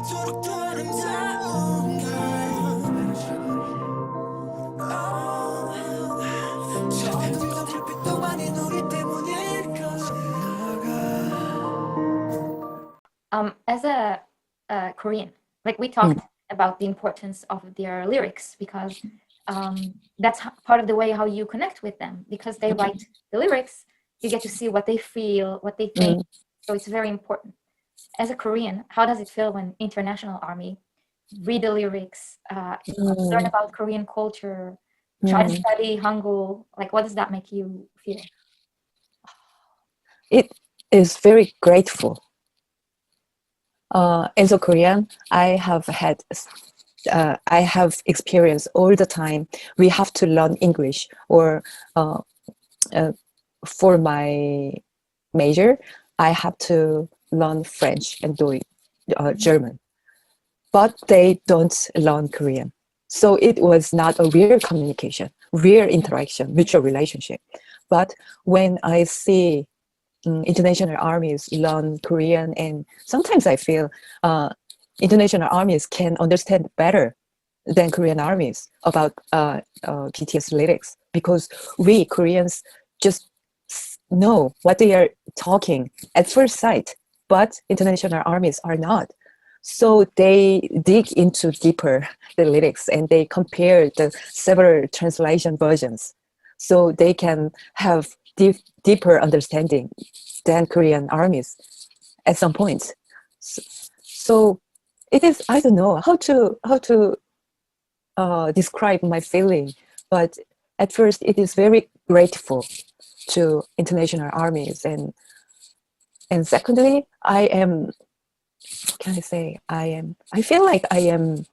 As a Korean, like we talked about the importance of their lyrics because that's part of the way how you connect with them, because they write the lyrics, you get to see what they feel, what they think. So it's very important. As a Korean, how does it feel when international army read the lyrics, learn about Korean culture, try to study Hangul? Like, what does that make you feel? It is very grateful. As a Korean, I have experienced all the time. We have to learn English, or for my major, I have to learn French and German. But they don't learn Korean. So it was not a real communication, real interaction, mutual relationship. But when I see international armies learn Korean, and sometimes I feel international armies can understand better than Korean armies about BTS lyrics, because we Koreans just know what they are talking at first sight, but international armies are not. So they dig into deeper the lyrics, and they compare the several translation versions, so they can have deeper understanding than Korean armies at some point. So it is, I don't know how to describe my feeling, but at first it is very grateful to international armies, and secondly, I feel like I am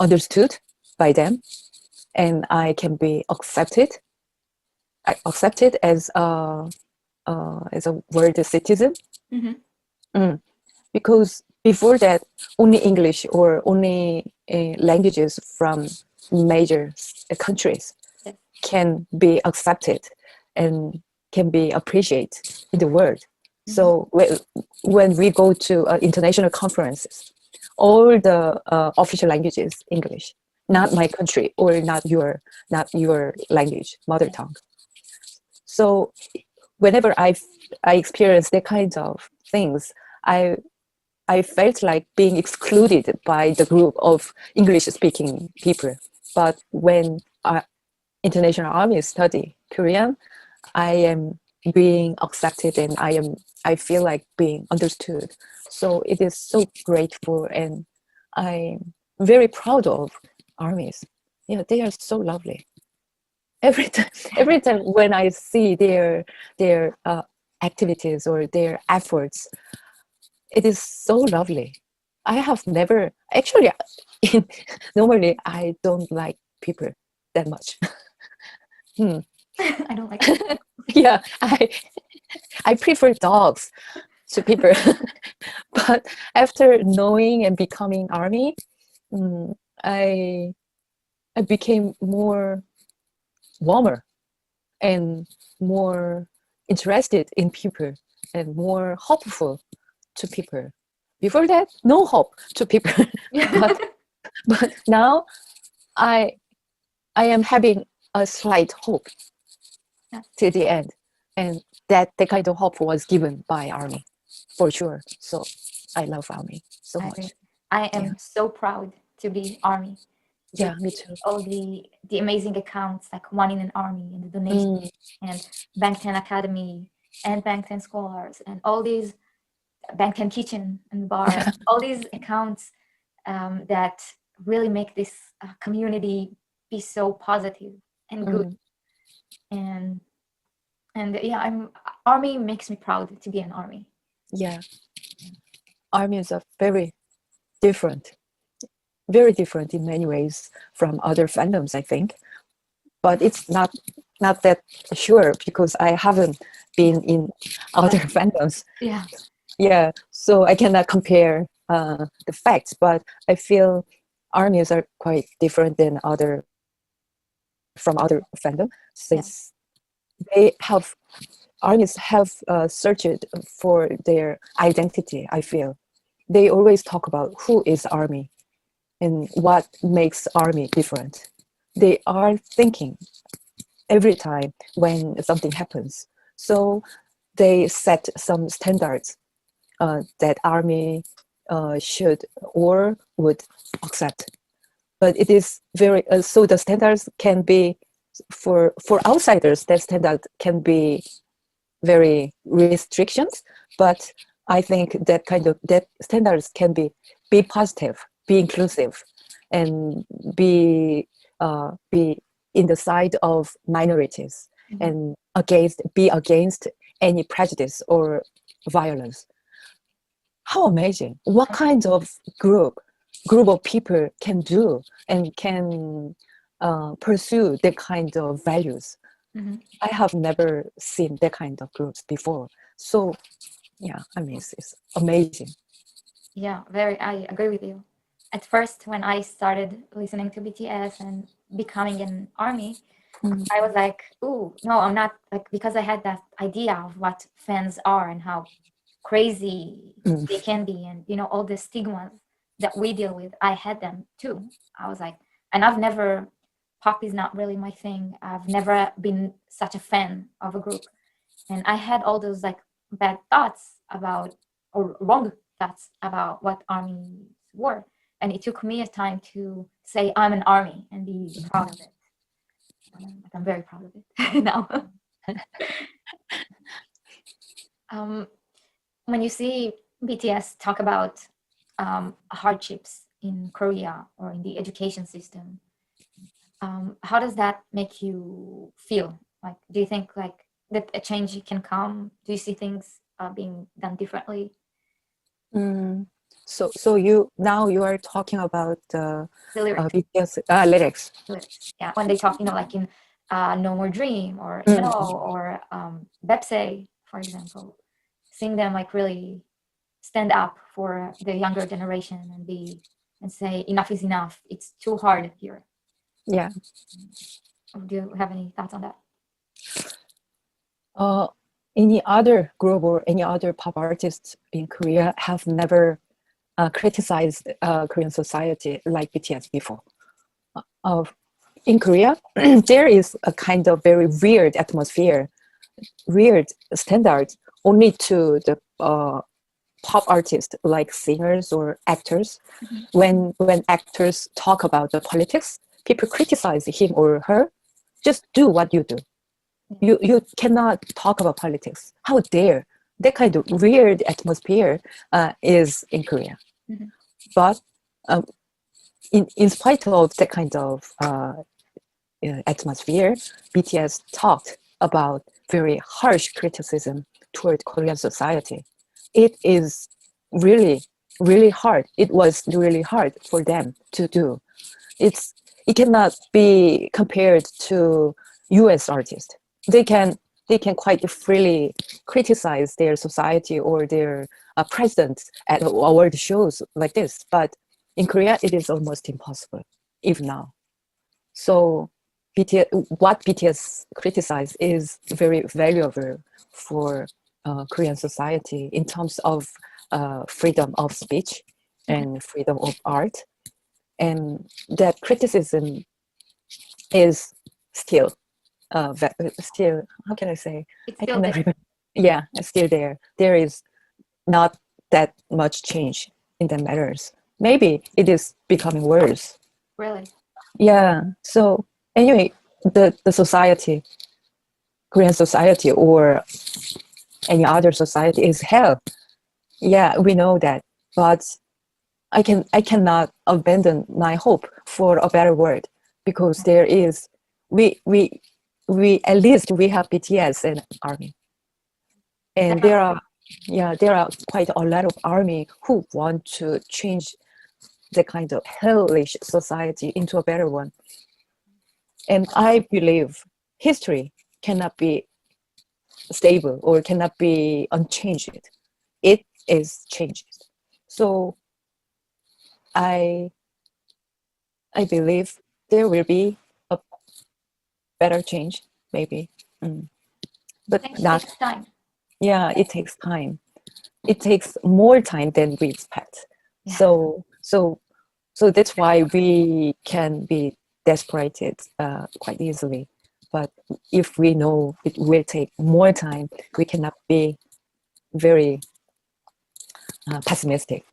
understood by them, and I can be accepted as a world citizen. Because before that, only English or only languages from major countries can be accepted and can be appreciated in the world. So when we go to international conferences, all the official language is English, not my country, or not your language, mother tongue. So whenever I experience that kind of things, I felt like being excluded by the group of English-speaking people. But when international armies study Korean, I am being accepted, and I feel like being understood. So it is so grateful, and I'm very proud of armies. Yeah, they are so lovely. Every time when I see their activities or their efforts, it is so lovely. I have never actually normally I don't like people that much. I don't like it. Yeah, I prefer dogs to people. But after knowing and becoming army, I became more warmer and more interested in people and more hopeful to people. Before that, no hope to people. but now I am having a slight hope to the end, and that kind of hope was given by army for sure. So I love army so much. I am so proud to be army. Yeah, me too. All the amazing accounts, like One in an Army, and the donations, and Bangtan Academy, and Bangtan Scholars, and all these Bangtan Kitchen and Bar, all these accounts that really make this community be so positive and good. And yeah, army makes me proud to be an army. Yeah, armies are very different in many ways from other fandoms, I think. But it's not that sure, because I haven't been in other fandoms. Yeah, so I cannot compare the facts, but I feel armies are quite different than from other fandom, since armies have searched for their identity, I feel. they always talk about who is ARMY and what makes ARMY different. They are thinking every time when something happens. So they set some standards that ARMY should or would accept. But it is very, so the standards can be, for outsiders, that standard can be very restrictions, but I think that standards can be positive, be inclusive, and be in the side of minorities, and be against any prejudice or violence. How amazing! What kind of group of people can do and can pursue that kind of values? I have never seen that kind of groups before. So yeah, I mean, it's amazing. Yeah, I agree with you. At first, when I started listening to BTS and becoming an ARMY, I was like, "Ooh, no, I'm not." Like, because I had that idea of what fans are and how crazy they can be, and all the stigmas that we deal with. I had them too. I was like, and pop is not really my thing. I've never been such a fan of a group, and I had all those like bad thoughts about, or wrong thoughts about what armies were. And it took me a time to say I'm an ARMY and be proud of it. I'm very proud of it now. When you see BTS talk about hardships in Korea or in the education system, how does that make you feel? Like, do you think like that a change can come? Do you see things being done differently? So you are talking about The lyrics. BTS lyrics. Yeah, when they talk, like in No More Dream or No or Bepse, for example, seeing them like really stand up for the younger generation and say enough is enough. It's too hard here. Yeah. Do you have any thoughts on that? Any other group or any other pop artists in Korea have never criticized Korean society like BTS before. In Korea, there is a kind of very weird atmosphere, weird standards only to the pop artists, like singers or actors. When actors talk about the politics, people criticize him or her. Just do what you do. You cannot talk about politics. How dare? That kind of weird atmosphere is in Korea. But in spite of that kind of atmosphere, BTS talked about very harsh criticism toward Korean society. It is really, really hard. It was really hard for them to do. It cannot be compared to US artists. They can quite freely criticize their society or their president at award shows like this. But in Korea, it is almost impossible, even now. So what BTS criticize is very valuable for Korean society in terms of freedom of speech and freedom of art. And that criticism is still, how can I say? It's I still cannot there. remember. Yeah, it's still there. There is not that much change in the matters. Maybe it is becoming worse. Really? Yeah. So anyway, the society, Korean society or any other society is hell. Yeah, we know that. But I cannot abandon my hope for a better world, because there is we at least we have BTS and ARMY. And there are quite a lot of ARMY who want to change the kind of hellish society into a better one. And I believe history cannot be stable or cannot be unchanged. It is changed. So I believe there will be a better change, maybe. But Change not. takes time. Yeah, it takes time. it takes more time than we expect. Yeah. So that's why we can be desperate quite easily. But if we know it will take more time, we cannot be very pessimistic.